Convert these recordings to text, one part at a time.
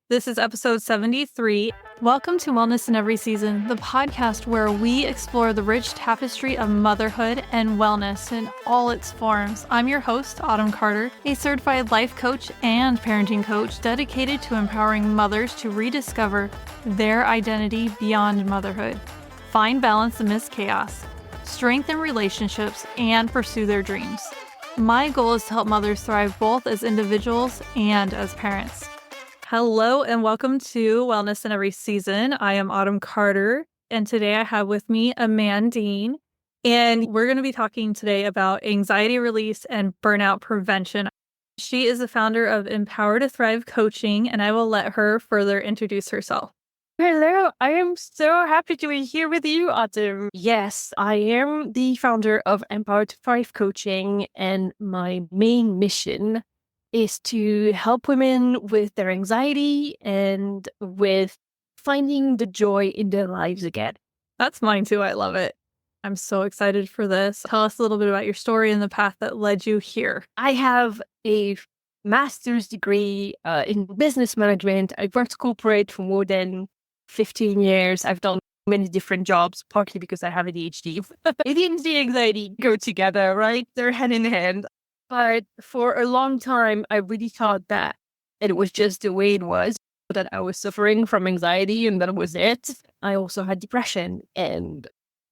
This is episode 73. Welcome to Wellness in Every Season, the podcast where we explore the rich tapestry of motherhood and wellness in all its forms. I'm your host, Autumn Carter, a certified life coach and parenting coach dedicated to empowering mothers to rediscover their identity beyond motherhood, find balance amidst chaos, strengthen relationships, and pursue their dreams. My goal is to help mothers thrive both as individuals and as parents. Hello and welcome to Wellness in Every Season. I am Autumn Carter, and today I have with me Amandine, and we're going to be talking today about anxiety release and burnout prevention. She is the founder of Empower to Thrive Coaching, and I will let her further introduce herself. Hello, I am so happy to be here with you, Autumn. Yes, I am the founder of Empower to Thrive Coaching, and my main mission is to help women with their anxiety and with finding the joy in their lives again. That's mine too. I love it. I'm so excited for this. Tell us a little bit about your story and the path that led you here. I have a master's degree in business management. I've worked corporate for more than 15 years. I've done many different jobs, partly because I have ADHD. ADHD and anxiety go together, right? They're hand in hand. But for a long time, I really thought that it was just the way it was, that I was suffering from anxiety and that was it. I also had depression, and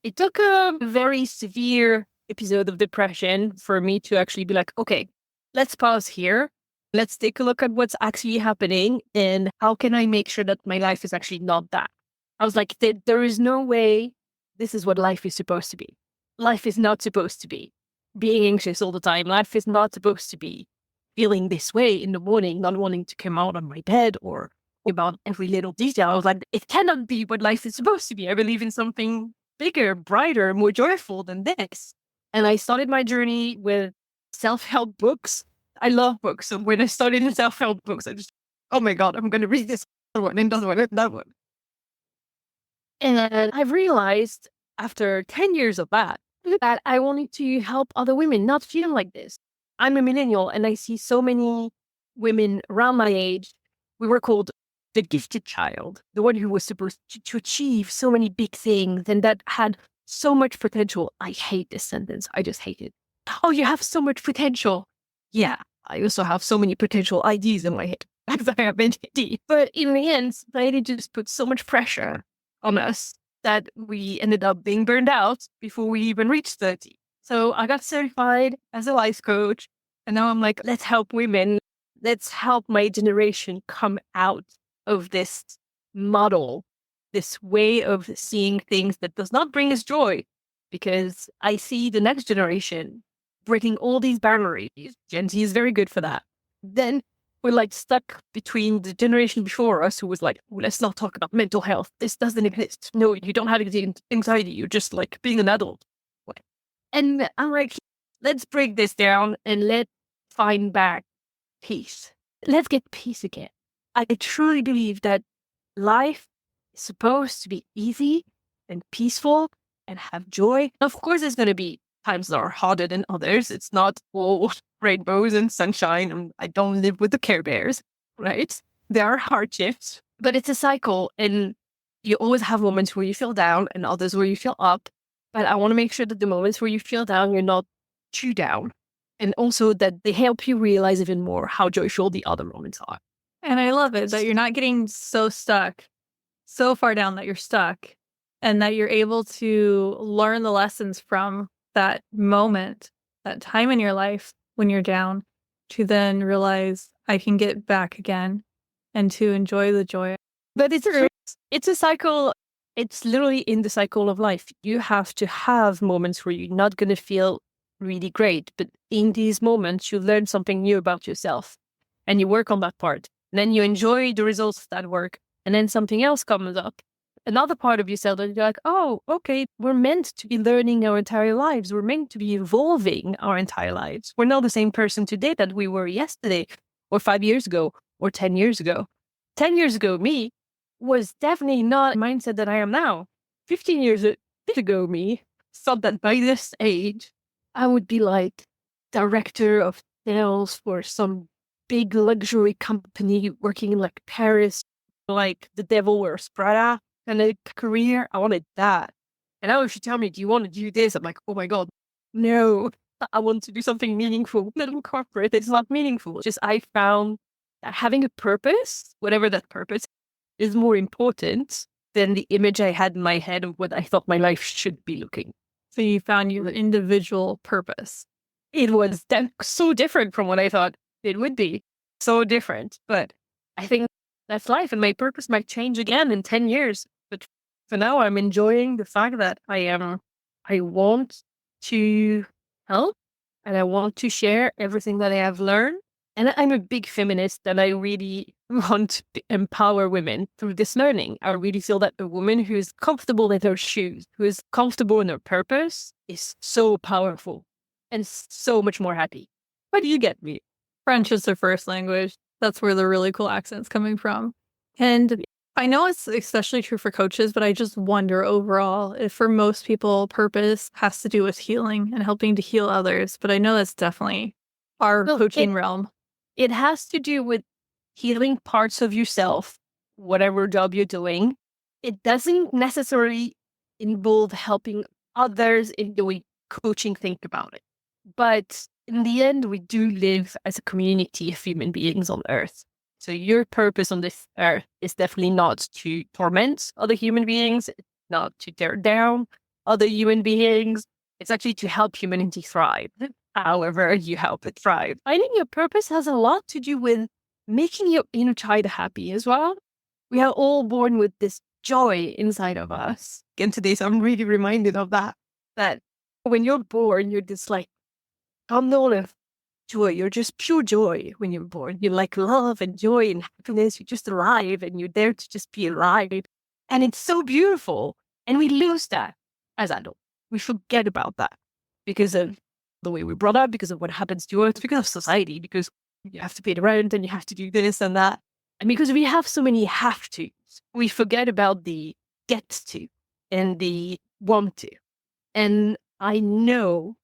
it took a very severe episode of depression for me to actually be like, okay, let's pause here. Let's take a look at what's actually happening and how can I make sure that my life is actually not that. I was like, there is no way this is what life is supposed to be. Life is not supposed to be being anxious all the time. Life is not supposed to be feeling this way in the morning, not wanting to come out of my bed or about every little detail. I was like, it cannot be what life is supposed to be. I believe in something bigger, brighter, more joyful than this. And I started my journey with self-help books. I love books. So when I started in self-help books, I just, oh my God, I'm going to read this one and that one and that one. And I've realized after 10 years of that I wanted to help other women not feel like this. I'm a millennial and I see so many women around my age. We were called the gifted child, the one who was supposed to achieve so many big things and that had so much potential. I hate this sentence. I just hate it. Oh, you have so much potential. Yeah, I also have so many potential ideas in my head because I have ADHD. But in the end, society just put so much pressure on us that we ended up being burned out before we even reached 30. So I got certified as a life coach. And now I'm like, let's help women. Let's help my generation come out of this model, this way of seeing things that does not bring us joy. Because I see the next generation breaking all these boundaries. Gen Z is very good for that. Then we're like stuck between the generation before us who was like, oh, let's not talk about mental health. This doesn't exist. No, you don't have anxiety. You're just like being an adult. And I'm like, let's break this down and let's find back peace. Let's get peace again. I truly believe that life is supposed to be easy and peaceful and have joy. Of course, there's going to be times that are harder than others. It's not all rainbows and sunshine. And I don't live with the Care Bears, right? There are hardships, but it's a cycle. And you always have moments where you feel down and others where you feel up. But I want to make sure that the moments where you feel down, you're not too down. And also that they help you realize even more how joyful the other moments are. And I love it that you're not getting so stuck, so far down that you're stuck, and that you're able to learn the lessons from that moment, that time in your life when you're down, to then realize I can get back again and to enjoy the joy. But it's a cycle. It's literally in the cycle of life. You have to have moments where you're not going to feel really great. But in these moments, you learn something new about yourself and you work on that part. And then you enjoy the results of that work. And then something else comes up. Another part of yourself that you're like, oh, okay, we're meant to be learning our entire lives. We're meant to be evolving our entire lives. We're not the same person today that we were yesterday or 5 years ago or 10 years ago. 10 years ago, me was definitely not the mindset that I am now. 15 years ago, me thought that by this age, I would be like director of sales for some big luxury company working in like Paris, like the devil wears Prada kind of career. I wanted that. And now if you tell me, do you want to do this? I'm like, oh my God, no, I want to do something meaningful. Not in corporate, it's not meaningful. Just I found that having a purpose, whatever that purpose is, more important than the image I had in my head of what I thought my life should be looking. So you found your individual purpose. It was so different from what I thought it would be. So different. But I think that's life, and my purpose might change again in 10 years. But for now, I'm enjoying the fact that I want to help, and I want to share everything that I have learned. And I'm a big feminist, and I really want to empower women through this learning. I really feel that a woman who is comfortable in her shoes, who is comfortable in her purpose, is so powerful and so much more happy. But you get me. French is their first language. That's where the really cool accent's coming from. And I know it's especially true for coaches, but I just wonder overall if for most people, purpose has to do with healing and helping to heal others. But I know that's definitely our coaching realm. It has to do with healing parts of yourself, whatever job you're doing. It doesn't necessarily involve helping others in the way coaching think about it. But in the end, we do live as a community of human beings on Earth. So your purpose on this earth is definitely not to torment other human beings, not to tear down other human beings. It's actually to help humanity thrive, however you help it thrive. I think your purpose has a lot to do with making your inner child happy as well. We are all born with this joy inside of us. And today, so I'm really reminded of that when you're born, you're just like, bundle of joy. You're just pure joy when you're born. You're like love and joy and happiness. You're just alive and you're there to just be alive. And it's so beautiful. And we lose that as adults. We forget about that because of the way we're brought up, because of what happens to us, because of society, because you have to pay the rent and you have to do this and that. And because we have so many have tos, we forget about the get to and the want to. And I know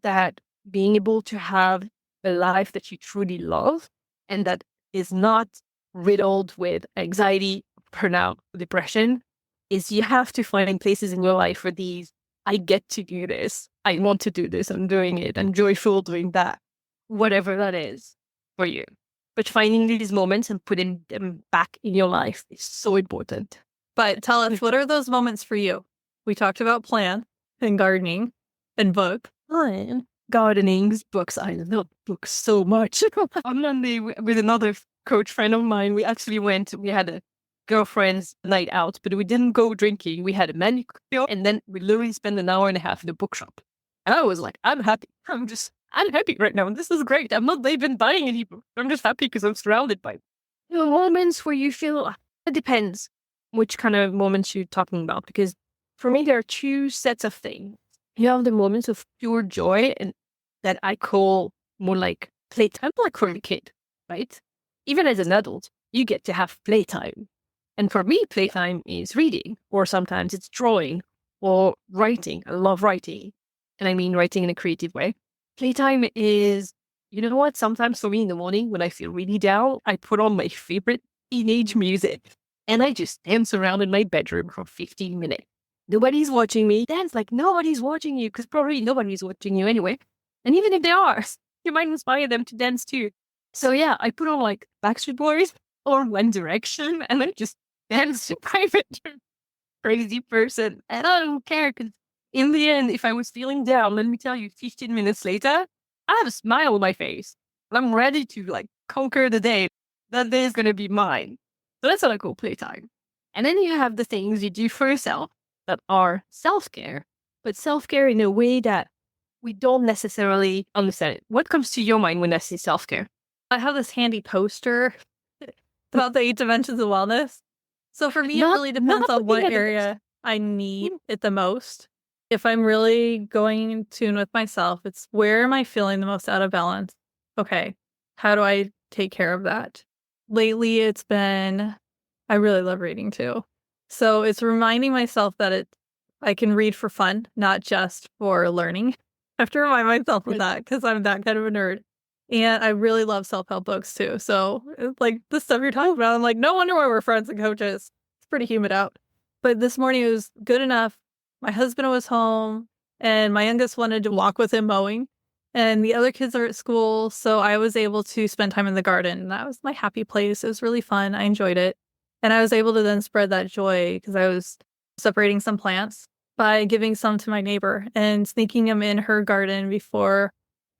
that being able to have a life that you truly love and that is not riddled with anxiety, burnout, depression, is you have to find places in your life for these. I get to do this. I want to do this. I'm doing it. I'm joyful doing that. Whatever that is for you. But finding these moments and putting them back in your life is so important. But tell us, what are those moments for you? We talked about plan and gardening and book. Gardening, books. I love books so much. On Monday with another coach friend of mine, we had a girlfriend's night out, but we didn't go drinking. We had a manicure and then we literally spent an hour and a half in the bookshop. And I was like, I'm happy. I'm happy right now. This is great. I'm not even buying any books. I'm just happy because I'm surrounded by moments where you feel, it depends which kind of moments you're talking about. Because for me, there are two sets of things. You have the moments of pure joy and that I call more like playtime, like for a kid, right? Even as an adult, you get to have playtime. And for me, playtime is reading, or sometimes it's drawing or writing. I love writing. And I mean writing in a creative way. Playtime is, you know what? Sometimes for me in the morning when I feel really down, I put on my favorite teenage music and I just dance around in my bedroom for 15 minutes. Nobody's watching me. Dance like nobody's watching you because probably nobody's watching you anyway. And even if they are, you might inspire them to dance too. So yeah, I put on like Backstreet Boys or One Direction and I just dance in my bedroom. Crazy person. And I don't care because in the end, if I was feeling down, let me tell you, 15 minutes later, I have a smile on my face. I'm ready to like conquer the day. That day is going to be mine. So that's what I call playtime. And then you have the things you do for yourself that are self-care, but self-care in a way that we don't necessarily understand it. What comes to your mind when I say self-care? I have this handy poster about the 8 dimensions of wellness. So for me, it really depends on what area I need it the most. If I'm really going in tune with myself, it's where am I feeling the most out of balance? Okay, how do I take care of that? Lately, it's been, I really love reading too. So it's reminding myself that I can read for fun, not just for learning. I have to remind myself of that because I'm that kind of a nerd. And I really love self-help books too. So it's like the stuff you're talking about, I'm like, no wonder why we're friends and coaches. It's pretty humid out. But this morning it was good enough. My husband was home and my youngest wanted to walk with him mowing. And the other kids are at school. So I was able to spend time in the garden. And that was my happy place. It was really fun. I enjoyed it. And I was able to then spread that joy because I was separating some plants by giving some to my neighbor and sneaking them in her garden before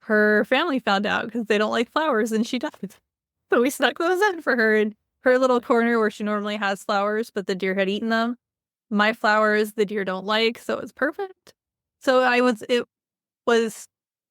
her family found out because they don't like flowers and she does. So we snuck those in for her in her little corner where she normally has flowers, but the deer had eaten them. My flowers, the deer don't like, so it was perfect. So it was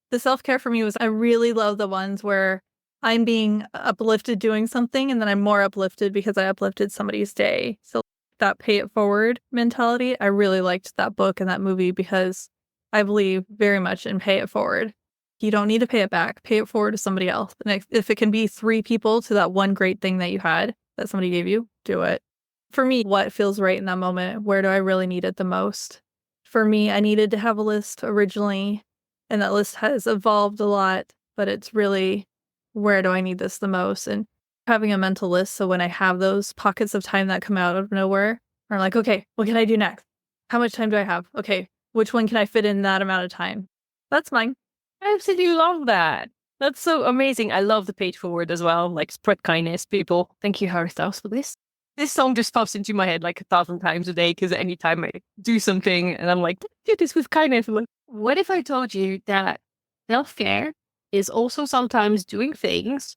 the self-care for me was I really love the ones where I'm being uplifted doing something and then I'm more uplifted because I uplifted somebody's day. So that pay it forward mentality, I really liked that book and that movie because I believe very much in pay it forward. You don't need to pay it back. Pay it forward to somebody else. And if it can be 3 people to that one great thing that you had, that somebody gave you, do it. For me, what feels right in that moment? Where do I really need it the most? For me, I needed to have a list originally, and that list has evolved a lot, but it's really, where do I need this the most? And having a mental list, so when I have those pockets of time that come out of nowhere, I'm like, okay, what can I do next? How much time do I have? Okay, which one can I fit in that amount of time? That's mine. I absolutely love that. That's so amazing. I love the page forward as well. Like spread kindness, people. Thank you, Harry Styles, for this. This song just pops into my head like 1,000 times a day because anytime I do something and I'm like, do this with kindness. I'm like, what if I told you that self-care is also sometimes doing things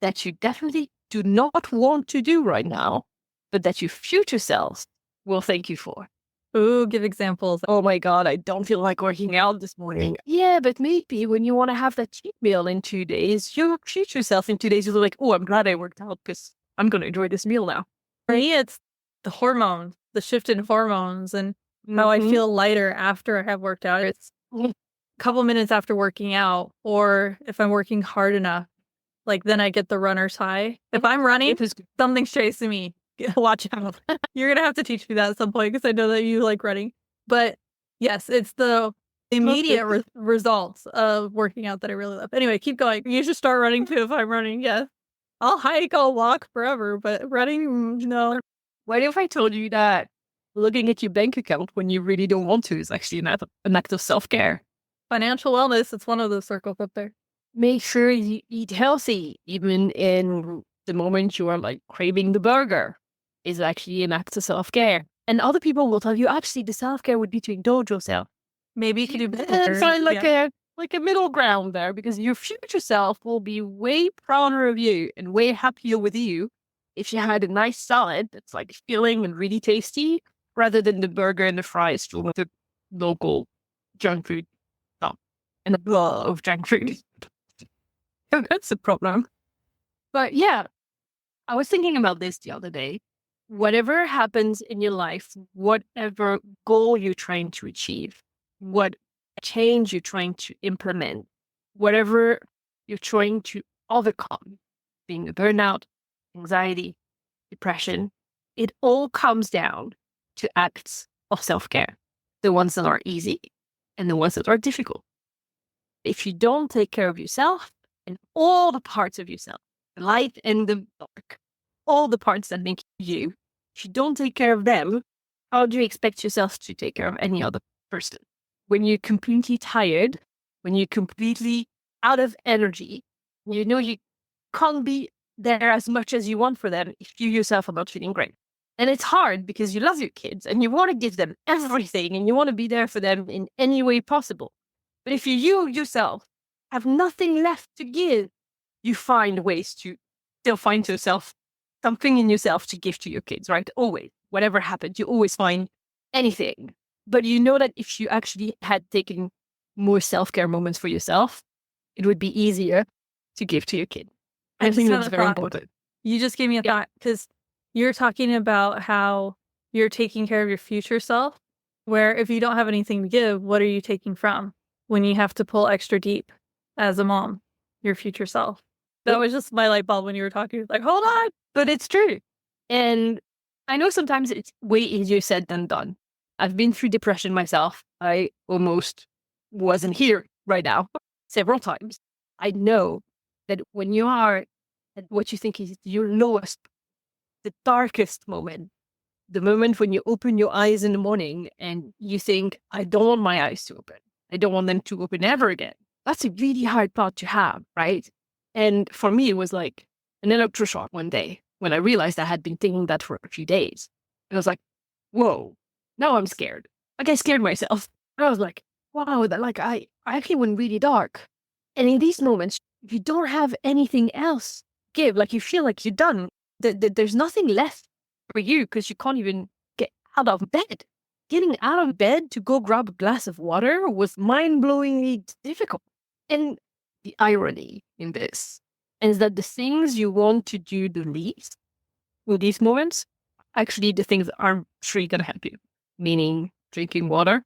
that you definitely do not want to do right now, but that your future selves will thank you for? Ooh, give examples. Oh my God, I don't feel like working out this morning. Yeah, but maybe when you want to have that cheat meal in 2 days, your future self in 2 days will be like, oh, I'm glad I worked out because I'm going to enjoy this meal now. For me, it's the hormones, the shift in hormones and how I feel lighter after I have worked out. It's a couple minutes after working out, or if I'm working hard enough, like then I get the runner's high. If I'm running, something's chasing me. Watch out. You're going to have to teach me that at some point because I know that you like running. But yes, it's the immediate results of working out that I really love. Anyway, keep going. You should start running too if I'm running. Yes. I'll hike, I'll walk forever, but running, no. What if I told you that looking at your bank account when you really don't want to is actually an act of self-care? Financial wellness, it's one of those circles up there. Make sure you eat healthy, even in the moment you are like craving the burger, is actually an act of self-care. And other people will tell you, actually, the self-care would be to indulge yourself. Maybe you could do better. Find like a middle ground there, because your future self will be way prouder of you and way happier with you if you had a nice salad that's like filling and really tasty, rather than the burger and the fries from the local junk food shop and the blah of junk food. So that's a problem. But yeah, I was thinking about this the other day. Whatever happens in your life, whatever goal you're trying to achieve, what change you're trying to implement, whatever you're trying to overcome, being a burnout, anxiety, depression, it all comes down to acts of self-care, the ones that are easy and the ones that are difficult. If you don't take care of yourself and all the parts of yourself, the light and the dark, all the parts that make you, if you don't take care of them, how do you expect yourself to take care of any other person? When you're completely tired, when you're completely out of energy, you know you can't be there as much as you want for them if you yourself are not feeling great. And it's hard because you love your kids and you want to give them everything and you want to be there for them in any way possible. But if you yourself have nothing left to give, you find ways to still find yourself something in yourself to give to your kids, right? Always. Whatever happens, you always find anything. But you know that if you actually had taken more self-care moments for yourself, it would be easier to give to your kid. I think that's very important. You just gave me a thought because you're talking about how you're taking care of your future self, where if you don't have anything to give, what are you taking from when you have to pull extra deep as a mom, your future self? That was just my light bulb when you were talking. Like, hold on. But it's true. And I know sometimes it's way easier said than done. I've been through depression myself. I almost wasn't here right now several times. I know that when you are at what you think is your lowest, the darkest moment, the moment when you open your eyes in the morning and you think, I don't want my eyes to open. I don't want them to open ever again. That's a really hard thought to have, right? And for me, it was like an electroshock one day when I realized I had been thinking that for a few days. And I was like, whoa, now I'm scared. Like I scared myself. And I was like, wow, that like I actually went really dark. And in these moments, if you don't have anything else give, like you feel like you're done, there's nothing left for you because you can't even get out of bed. Getting out of bed to go grab a glass of water was mind-blowingly difficult. And the irony in this is that the things you want to do the least in these moments, actually the things that are actually going to help you. Meaning drinking water,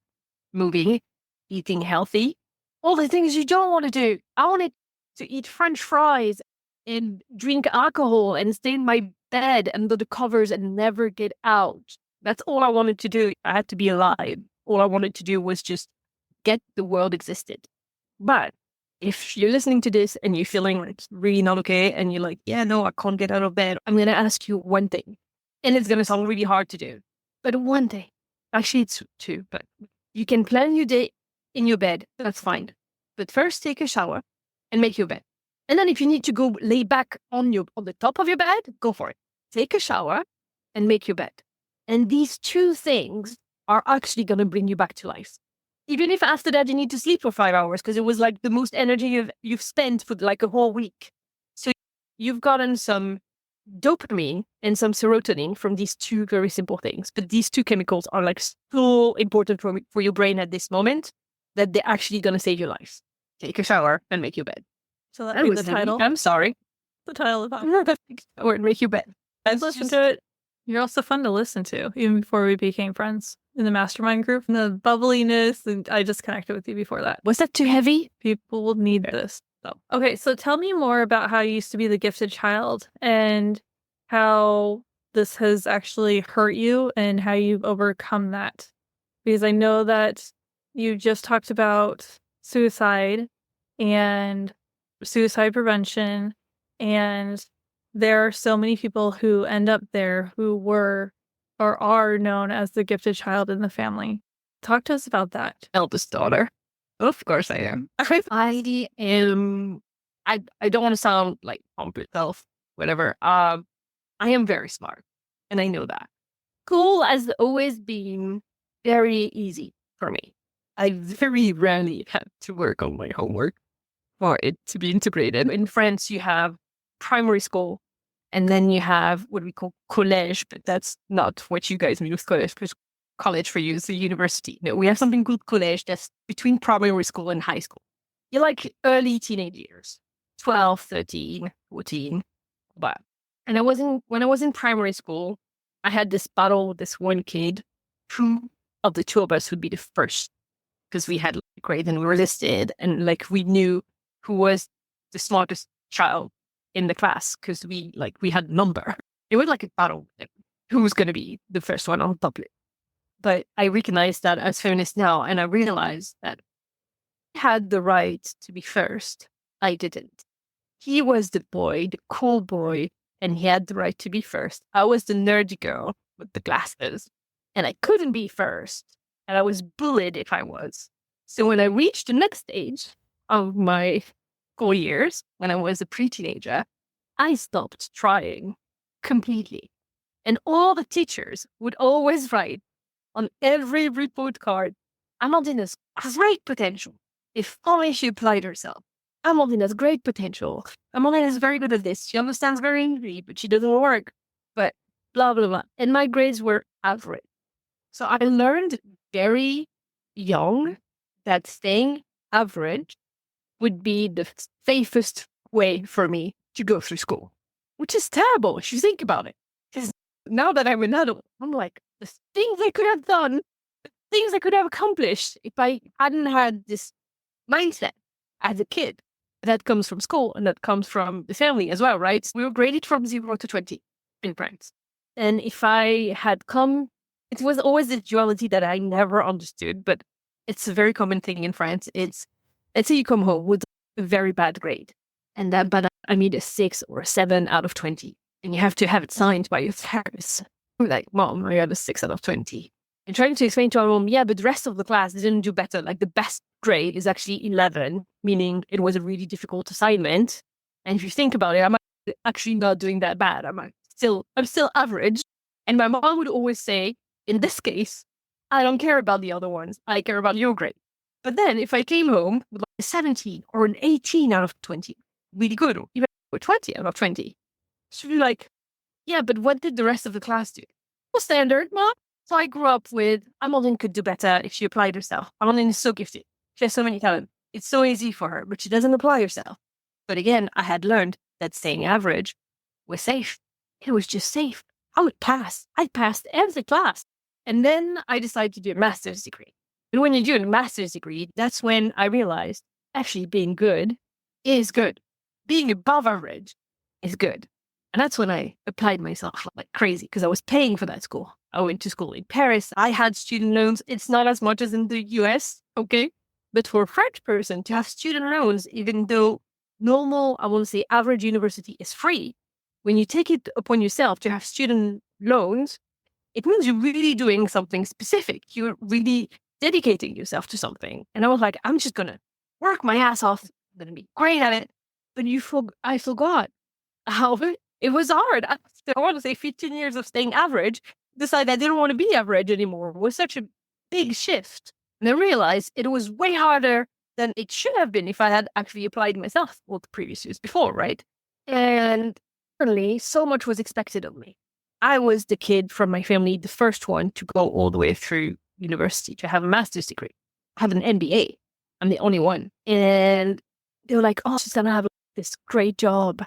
moving, eating healthy, all the things you don't want to do. I wanted to eat French fries and drink alcohol and stay in my bed under the covers and never get out. That's all I wanted to do. I had to be alive. All I wanted to do was just get the world existed. But if you're listening to this and you're feeling like really not okay and you're like, yeah, no, I can't get out of bed, I'm going to ask you one thing. And it's going to sound really hard to do. But one thing, actually it's two, but you can plan your day in your bed. That's fine. But first take a shower and make your bed. And then if you need to go lay back on the top of your bed, go for it. Take a shower and make your bed. And these two things are actually going to bring you back to life. Even if after that you need to sleep for 5 hours because it was like the most energy you've spent for like a whole week. So you've gotten some dopamine and some serotonin from these two very simple things. But these two chemicals are like so important for your brain at this moment that they're actually going to save your life. Take a shower and make your bed. So that was the title. I'm sorry. The title of or make your bed. Let's listen to it. You're also fun to listen to, even before we became friends in the mastermind group. And the bubbliness, and I just connected with you before that. Was that too heavy? People will need this. So. Okay, so tell me more about how you used to be the gifted child and how this has actually hurt you and how you've overcome that. Because I know that you just talked about suicide and suicide prevention, and there are so many people who end up there who were or are known as the gifted child in the family. Talk to us about that. Eldest daughter. Of course I am. I am. I don't want to sound like pump itself, whatever. I am very smart, and I know that. School has always been very easy for me. I very rarely had to work on my homework for it to be integrated. In France, you have primary school, and then you have what we call collège, but that's not what you guys mean with collège, because college for you is the university. No, we have something called collège that's between primary school and high school. You're like early teenage years, 12, 13, 14. But when I was in primary school, I had this battle with this one kid. Who of the two of us would be the first? Because we had like grades and we were listed, and like we knew who was the smartest child in the class because we had a number. It was like a battle, like, who was going to be the first one on top list. But I recognize that as feminist now, and I realized that he had the right to be first. I didn't. He was the boy, the cool boy, and he had the right to be first. I was the nerdy girl with the glasses, and I couldn't be first. And I was bullied if I was. So when I reached the next stage of my school years, when I was a pre-teenager, I stopped trying completely. And all the teachers would always write on every report card, Amandine has great potential. If only she applied herself. Amandine has great potential. Amandine is very good at this. She understands very easily, but she doesn't work. But blah, blah, blah. And my grades were average. So I learned very young that staying average would be the safest way for me to go through school, which is terrible if you think about it. Because now that I'm an adult, I'm like, the things I could have done, the things I could have accomplished if I hadn't had this mindset as a kid. That comes from school and that comes from the family as well, right? We were graded from 0 to 20 in France. And if I had come, it was always a duality that I never understood, but it's a very common thing in France. It's, let's say you come home with a very bad grade but I made a 6 or a 7 out of 20. And you have to have it signed by your therapist. I'm like, Mom, I got a 6 out of 20. And trying to explain to my mom, yeah, but the rest of the class didn't do better. Like the best grade is actually 11, meaning it was a really difficult assignment. And if you think about it, I'm actually not doing that bad. I'm still average. And my mom would always say, in this case, I don't care about the other ones. I care about your grade. But then if I came home with like a 17 or an 18 out of 20, really good, or even a 20 out of 20, she'd be like, yeah, but what did the rest of the class do? Well, standard, Mom. So I grew up with, Amandine could do better if she applied herself. Amandine is so gifted. She has so many talents. It's so easy for her, but she doesn't apply herself. But again, I had learned that staying average was safe. It was just safe. I would pass. I passed every class. And then I decided to do a master's degree. And when you do a master's degree, that's when I realized actually being good is good. Being above average is good. And that's when I applied myself like crazy because I was paying for that school. I went to school in Paris. I had student loans. It's not as much as in the US, okay? But for a French person to have student loans, even though normal, I want to say average university is free, when you take it upon yourself to have student loans, it means you're really doing something specific. You're really dedicating yourself to something. And I was like, I'm just going to work my ass off. I'm going to be great at it. But I forgot how it was hard. After, I want to say 15 years of staying average, decided I didn't want to be average anymore. It was such a big shift. And I realized it was way harder than it should have been if I had actually applied myself all the previous years before, right? And suddenly, so much was expected of me. I was the kid from my family, the first one to go all the way through university to have a master's degree. I have an MBA. I'm the only one. And they were like, oh, she's going to have this great job.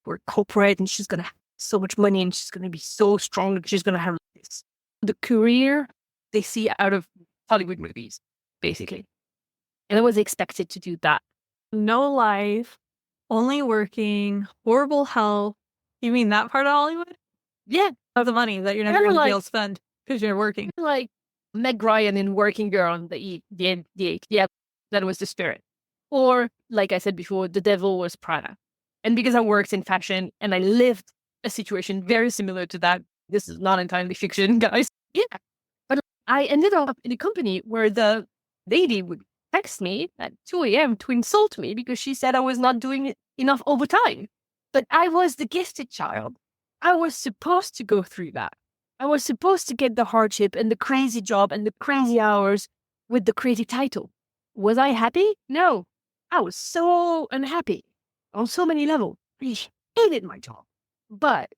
We're corporate and she's going to have so much money and she's going to be so strong and she's going to have this. The career they see out of Hollywood movies, basically. And I was expected to do that. No life, only working, horrible health. You mean that part of Hollywood? Yeah. Of the money that you're never going to be able to spend because you're working. Like Meg Ryan in Working Girl on the yeah, that was the spirit. Or, like I said before, The Devil Wears Prada. And because I worked in fashion and I lived a situation very similar to that, this is not entirely fiction, guys. Yeah. But I ended up in a company where the lady would text me at 2 a.m. to insult me because she said I was not doing enough overtime. But I was the gifted child. I was supposed to go through that. I was supposed to get the hardship and the crazy job and the crazy hours with the crazy title. Was I happy? No. I was so unhappy on so many levels. I hated my job. But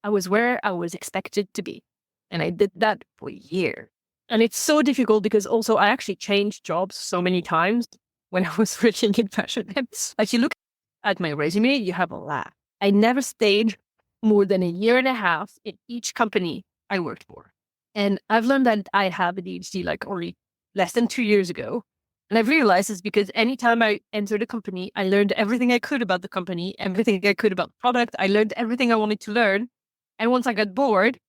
I was where I was expected to be. And I did that for a year. And it's so difficult because also I actually changed jobs so many times when I was working in fashion. Like you look at my resume, you have a lot. I never stayed more than a year and a half in each company I worked for. And I've learned that I have ADHD like only less than 2 years ago. And I've realized it's because anytime I entered a company, I learned everything I could about the company, everything I could about the product. I learned everything I wanted to learn. And once I got bored,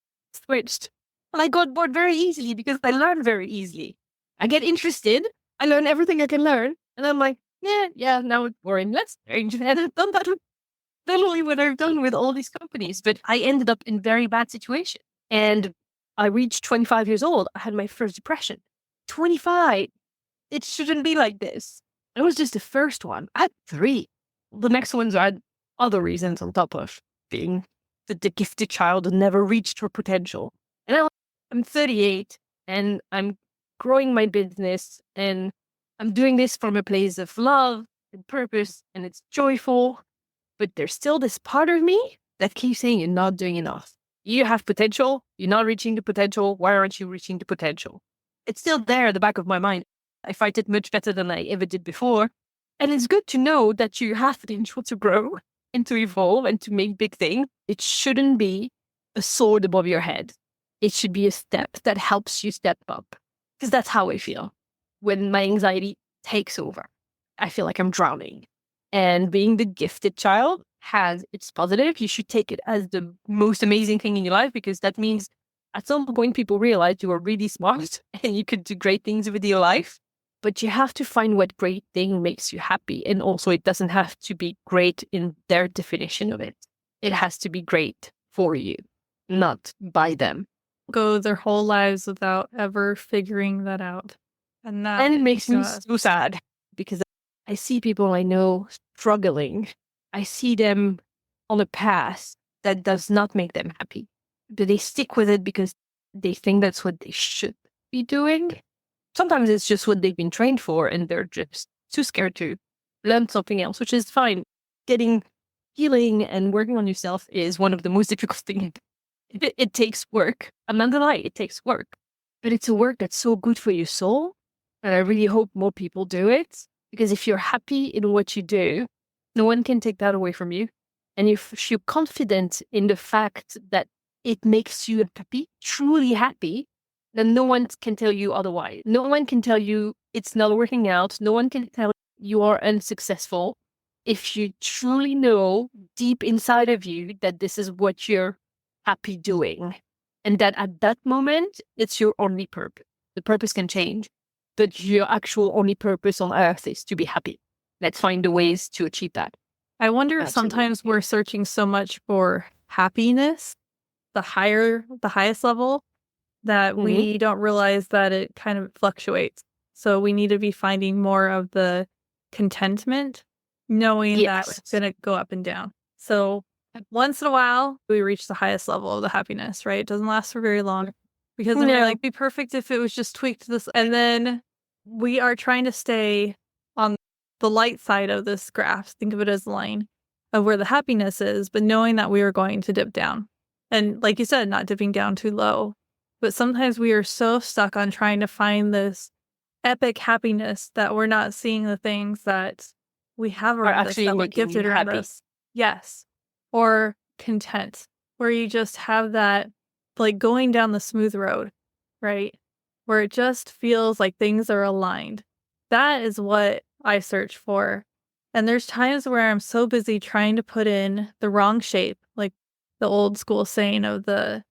switched. And I got bored very easily because I learn very easily. I get interested. I learn everything I can learn. And I'm like, yeah, now it's boring. Let's change. And I've done that with literally what I've done with all these companies. But I ended up in very bad situation. And I reached 25 years old. I had my first depression. 25. It shouldn't be like this. It was just the first one. I had 3. The next ones had other reasons on top of being the gifted child who never reached her potential. And I'm 38 and I'm growing my business and I'm doing this from a place of love and purpose and it's joyful. But there's still this part of me that keeps saying you're not doing enough. You have potential. You're not reaching the potential. Why aren't you reaching the potential? It's still there at the back of my mind. I fight it much better than I ever did before. And it's good to know that you have potential to grow and to evolve and to make big things. It shouldn't be a sword above your head. It should be a step that helps you step up. Because that's how I feel when my anxiety takes over. I feel like I'm drowning. And being the gifted child has its positive. You should take it as the most amazing thing in your life because that means at some point people realize you are really smart and you could do great things with your life. but you have to find what great thing makes you happy. And also, it doesn't have to be great in their definition of it. It has to be great for you, not by them. Go their whole lives without ever figuring that out. And it makes me so sad because I see people I know struggling. I see them on a path that does not make them happy, but they stick with it because they think that's what they should be doing. Sometimes it's just what they've been trained for and they're just too scared to learn something else, which is fine. Getting healing and working on yourself is one of the most difficult things. It takes work. I'm not gonna lie, it takes work. But it's a work that's so good for your soul. And I really hope more people do it. Because if you're happy in what you do, no one can take that away from you. And if you're confident in the fact that it makes you happy, truly happy, then no one can tell you otherwise. No one can tell you it's not working out. No one can tell you are unsuccessful. If you truly know deep inside of you that this is what you're happy doing, and that at that moment, it's your only purpose. The purpose can change, but your actual only purpose on earth is to be happy. Let's find the ways to achieve that. I wonder if sometimes we're searching so much for happiness, the highest level, that we don't realize that it kind of fluctuates. So we need to be finding more of the contentment, knowing that it's going to go up and down. So once in a while, we reach the highest level of the happiness, right? It doesn't last for very long because then we're like, be perfect if it was just tweaked this. And then we are trying to stay on the light side of this graph. Think of it as a line of where the happiness is, but knowing that we are going to dip down. And like you said, not dipping down too low. But sometimes we are so stuck on trying to find this epic happiness that we're not seeing the things that we have around us that we're gifted around us. Yes. Or content, where you just have that, like going down the smooth road, right? Where it just feels like things are aligned. That is what I search for. And there's times where I'm so busy trying to put in the wrong shape, like the old school saying of the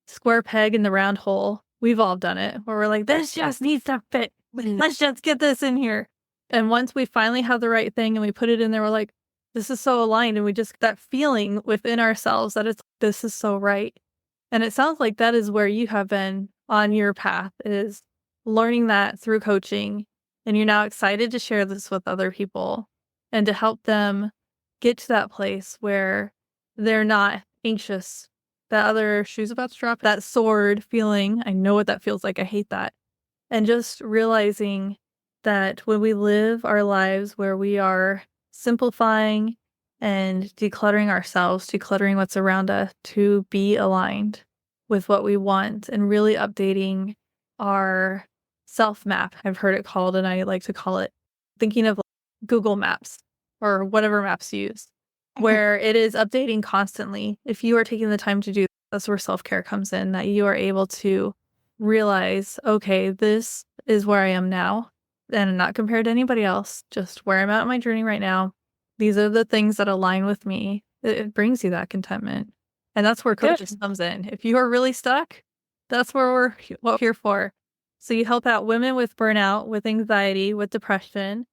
square peg in the round hole. We've all done it, where we're like, this just needs to fit. Let's just get this in here. And once we finally have the right thing and we put it in there, we're like, this is so aligned. And we just get that feeling within ourselves that this is so right. And it sounds like that is where you have been on your path, is learning that through coaching. And you're now excited to share this with other people and to help them get to that place where they're not anxious. That other shoe's about to drop, that sword feeling. I know what that feels like. I hate that. And just realizing that when we live our lives where we are simplifying and decluttering ourselves, decluttering what's around us to be aligned with what we want, and really updating our self map, I've heard it called, and I like to call it thinking of Google Maps or whatever maps you use, where it is updating constantly. If you are taking the time to do, that's where self-care comes in, that you are able to realize, okay, this is where I am now, and not compared to anybody else, just where I'm at in my journey right now. These are the things that align with me. It brings you that contentment. And that's where coaching comes in. If you are really stuck, that's where we're here for. So you help out women with burnout, with anxiety, with depression.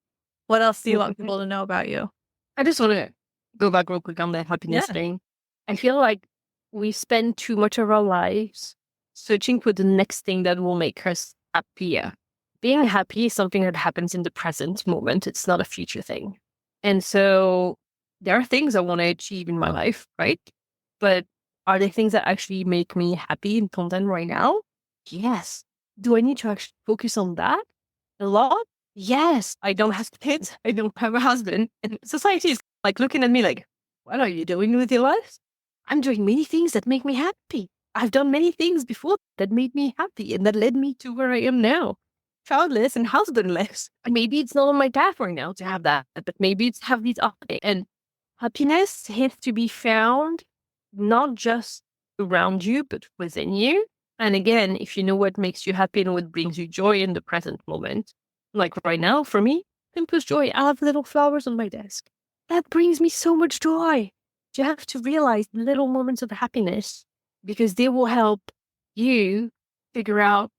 What else do you want people to know about you? I just want to go back real quick on the happiness thing. I feel like we spend too much of our lives searching for the next thing that will make us happier. Being happy is something that happens in the present moment. It's not a future thing. And so there are things I want to achieve in my life, right? But are they things that actually make me happy and content right now? Yes. Do I need to actually focus on that a lot? Yes. I don't have kids. I don't have a husband. And society is like looking at me like, what are you doing with your life? I'm doing many things that make me happy. I've done many things before that made me happy and that led me to where I am now. Childless and husbandless. Maybe it's not on my path right now to have that, but maybe it's have these options. And happiness has to be found not just around you, but within you. And again, if you know what makes you happy and what brings you joy in the present moment, like right now, for me, simplest joy, I have little flowers on my desk. That brings me so much joy. You have to realize little moments of happiness because they will help you figure out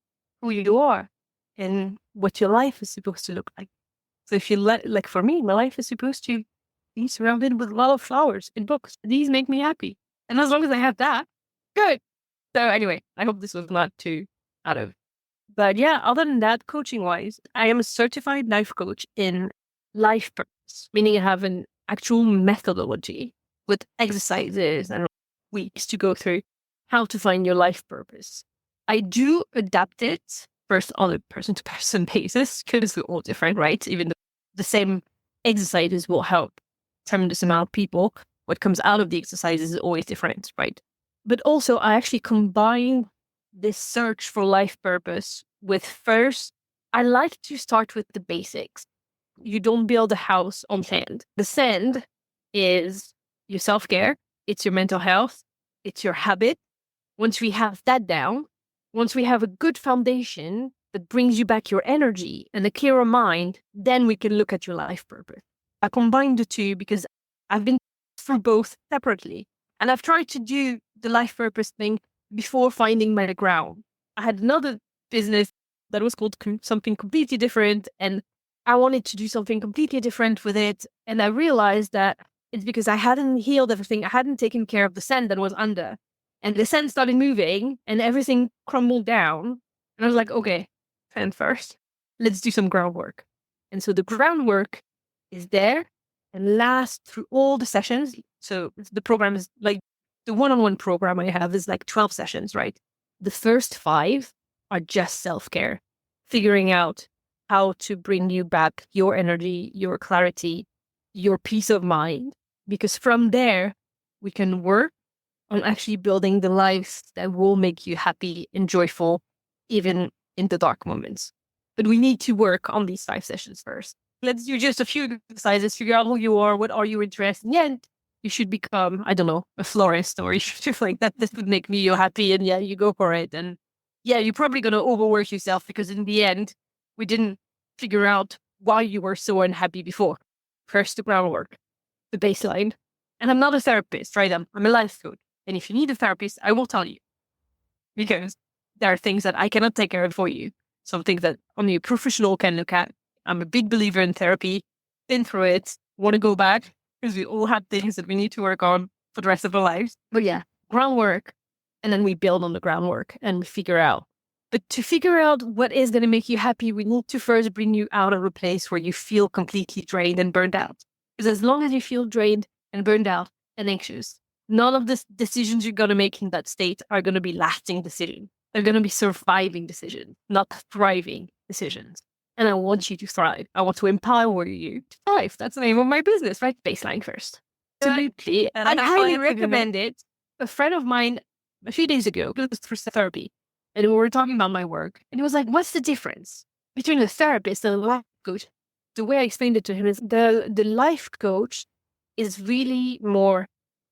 who you are and what your life is supposed to look like. So if you like for me, my life is supposed to be surrounded with a lot of flowers and books. These make me happy. And as long as I have that, good. So anyway, I hope this was not too out of. But yeah, other than that, coaching wise, I am a certified life coach in life purpose, meaning I have an actual methodology with exercises and weeks to go through how to find your life purpose. I do adapt it first on a person to person basis because we're all different, right? Even the same exercises will help tremendous amount of people. What comes out of the exercises is always different, right? But also, I actually combine this search for life purpose with first, I like to start with the basics. You don't build a house on sand. The sand is your self-care, it's your mental health, it's your habit. Once we have that down, once we have a good foundation that brings you back your energy and a clearer mind, then we can look at your life purpose. I combine the two because I've been through both separately. And I've tried to do the life purpose thing before finding my ground. I had another business that was called something completely different. And I wanted to do something completely different with it. And I realized that it's because I hadn't healed everything. I hadn't taken care of the sand that was under. And the sand started moving and everything crumbled down. And I was like, okay, sand first. Let's do some groundwork. And so the groundwork is there and lasts through all the sessions. So the program is like the one-on-one program I have is like 12 sessions, right? The first 5 are just self-care, figuring out how to bring you back your energy, your clarity, your peace of mind. Because from there, we can work on actually building the lives that will make you happy and joyful, even in the dark moments. But we need to work on these 5 sessions first. Let's do just a few exercises, figure out who you are, what are you interested in. Yeah, you should become, I don't know, a florist, or you should feel like that this would make me happy, and yeah, you go for it. And yeah, you're probably going to overwork yourself because in the end, we didn't figure out why you were so unhappy before. First, the groundwork, the baseline. And I'm not a therapist, right? I'm a life coach. And if you need a therapist, I will tell you. Because there are things that I cannot take care of for you. Some things that only a professional can look at. I'm a big believer in therapy. Been through it. Want to go back. Because we all have things that we need to work on for the rest of our lives. But yeah, groundwork. And then we build on the groundwork and we figure out. But to figure out what is going to make you happy, we need to first bring you out of a place where you feel completely drained and burned out. Because as long as you feel drained and burned out and anxious, none of the decisions you're going to make in that state are going to be lasting decisions. They're going to be surviving decisions, not thriving decisions. And I want you to thrive. I want to empower you to thrive. That's the name of my business, right? Baseline first. Absolutely. And I highly recommend it. A friend of mine, a few days ago, it was for therapy. And we were talking about my work. And he was like, what's the difference between a therapist and a life coach? The way I explained it to him is the life coach is really more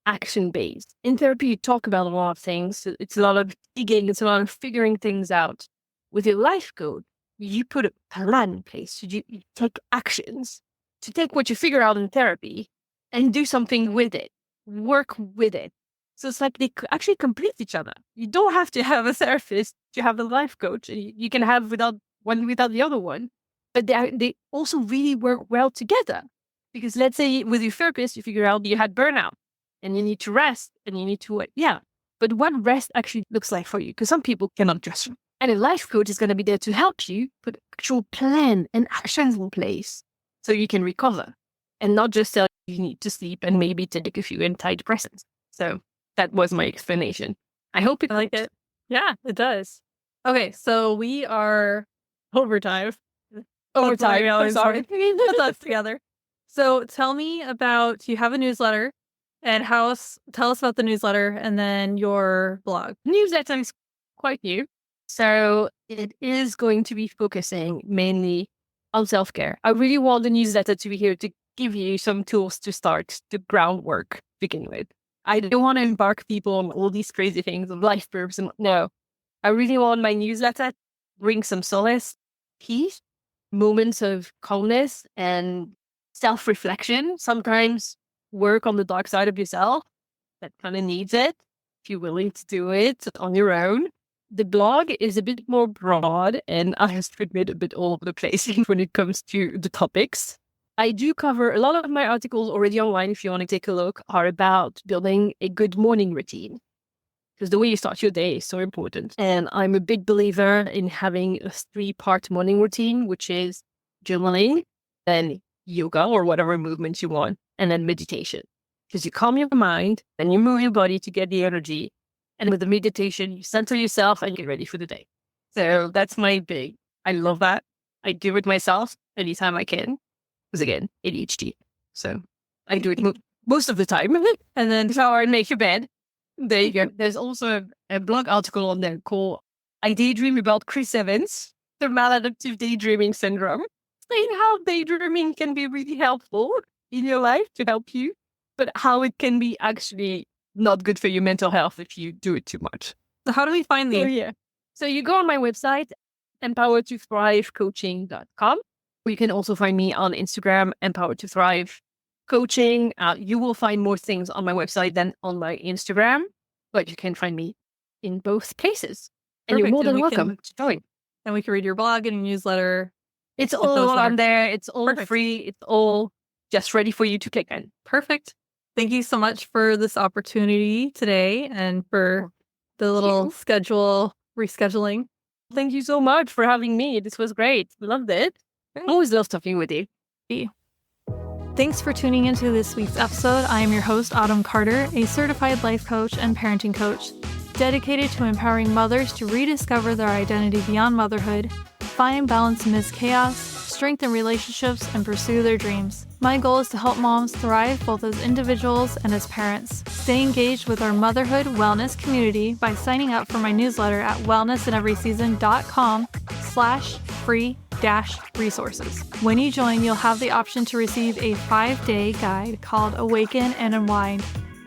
action-based. In therapy, you talk about a lot of things. It's a lot of digging. It's a lot of figuring things out. With your life coach, you put a plan in place. You take actions to take what you figure out in therapy and do something with it. Work with it. So it's like they actually complete each other. You don't have to have a therapist to have a life coach. You can have one without the other one. But they also really work well together. Because let's say with your therapist, you figure out you had burnout and you need to rest and you need to, but what rest actually looks like for you? Because some people cannot just. And a life coach is going to be there to help you put actual plan and actions in place so you can recover and not just tell you need to sleep and maybe take a few antidepressants. So that was my explanation. I hope it like it. Yeah, it does. Okay, so we are overtime. Overtime. I'm sorry. Put us together. So tell me about, you have a newsletter, and tell us about the newsletter and then your blog. Newsletter is quite new. So it is going to be focusing mainly on self-care. I really want the newsletter to be here to give you some tools to start the groundwork to begin with. I don't want to embark people on all these crazy things of life purpose. No, I really want my newsletter to bring some solace, peace, moments of calmness and self-reflection. Sometimes work on the dark side of yourself that kind of needs it. If you're willing to do it on your own. The blog is a bit more broad, and I have to admit a bit all over the place when it comes to the topics. I do cover a lot of my articles already online, if you want to take a look, are about building a good morning routine. Because the way you start your day is so important. And I'm a big believer in having a 3-part morning routine, which is journaling, then yoga or whatever movement you want, and then meditation. Because you calm your mind, then you move your body to get the energy. And with the meditation, you center yourself and get ready for the day. So that's my big. I love that. I do it myself anytime I can. Because again, ADHD. So I do it most of the time. And then shower and make your bed. There you go. There's also a blog article on there called I Daydream About Chris Evans, the maladaptive daydreaming syndrome. Saying how daydreaming can be really helpful in your life to help you, but how it can be actually not good for your mental health if you do it too much. So how do we find these? So you go on my website, empowertothrivecoaching.com. You can also find me on Instagram, Empower to Thrive Coaching. You will find more things on my website than on my Instagram, but you can find me in both places. And you're more than welcome to join. And we can read your blog and your newsletter. It's all on there. It's all free. It's all just ready for you to click on. Perfect. Thank you so much for this opportunity today and for the little rescheduling. Thank you so much for having me. This was great. Loved it. I always love talking with you. Thanks for tuning into this week's episode. I am your host, Autumn Carter, a certified life coach and parenting coach, dedicated to empowering mothers to rediscover their identity beyond motherhood, find balance amidst chaos, strengthen relationships, and pursue their dreams. My goal is to help moms thrive both as individuals and as parents. Stay engaged with our motherhood wellness community by signing up for my newsletter at wellnessinEverySeason.com/free-resources. When you join, you'll have the option to receive a 5-day guide called Awaken and Unwind.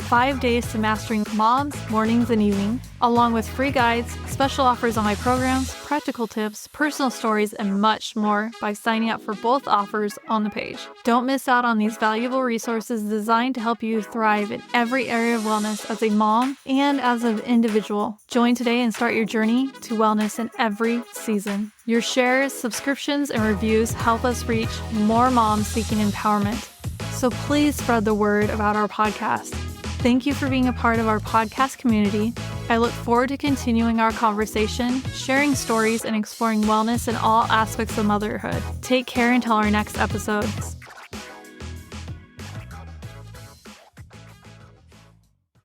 5 days to mastering mom's mornings and evenings, along with free guides, special offers on my programs, practical tips, personal stories, and much more by signing up for both offers on the page. Don't miss out on these valuable resources designed to help you thrive in every area of wellness as a mom and as an individual. Join today and start your journey to wellness in every season. Your shares, subscriptions, and reviews help us reach more moms seeking empowerment. So please spread the word about our podcast. Thank you for being a part of our podcast community. I look forward to continuing our conversation, sharing stories, and exploring wellness in all aspects of motherhood. Take care until our next episode.